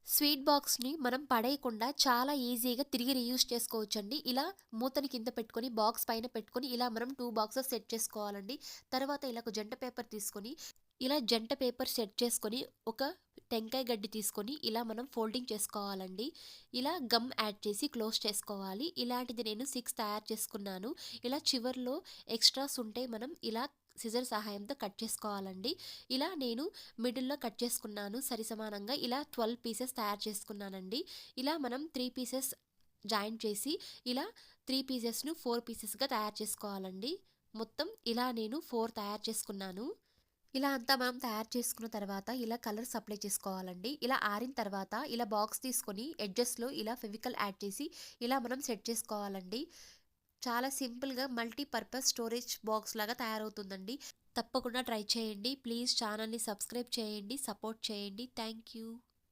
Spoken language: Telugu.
స్వీట్ బాక్స్‌ని మనం పడేయకుండా చాలా ఈజీగా తిరిగి రీయూజ్ చేసుకోవచ్చండి. ఇలా మూతని కింద పెట్టుకొని, బాక్స్ పైన పెట్టుకొని, ఇలా మనం 2 బాక్సెస్ సెట్ చేసుకోవాలండి. తర్వాత ఇలా ఒక జంట పేపర్ తీసుకొని, ఇలా జంట పేపర్ సెట్ చేసుకొని, ఒక టెంకాయ గడ్డి తీసుకొని, ఇలా మనం ఫోల్డింగ్ చేసుకోవాలండి. ఇలా గమ్ యాడ్ చేసి క్లోజ్ చేసుకోవాలి. ఇలాంటిది నేను 6 తయారు చేసుకున్నాను. ఇలా చివర్లో ఎక్స్‌ట్రాస్ ఉంటే మనం ఇలా సిజర్ సహాయంతో కట్ చేసుకోవాలండి. ఇలా నేను మిడిల్‌లో కట్ చేసుకున్నాను సరిసమానంగా. ఇలా 12 పీసెస్ తయారు చేసుకున్నానండి. ఇలా మనం 3 పీసెస్ జాయింట్ చేసి, ఇలా 3 పీసెస్‌ను 4 పీసెస్‌గా తయారు చేసుకోవాలండి. మొత్తం ఇలా నేను 4 తయారు చేసుకున్నాను. ఇలా అంతా మనం తయారు చేసుకున్న తర్వాత ఇలా కలర్స్ అప్లై చేసుకోవాలండి. ఇలా ఆరిన తర్వాత ఇలా బాక్స్ తీసుకొని ఎడ్జెస్‌లో ఇలా ఫెవికల్ యాడ్ చేసి ఇలా మనం సెట్ చేసుకోవాలండి. చాలా సింపుల్‌గా మల్టీపర్పస్ స్టోరేజ్ బాక్స్ లాగా తయారవుతుందండి. తప్పకుండా ట్రై చేయండి. ప్లీజ్ ఛానల్‌ని సబ్స్క్రైబ్ చేయండి, సపోర్ట్ చేయండి. Thank you.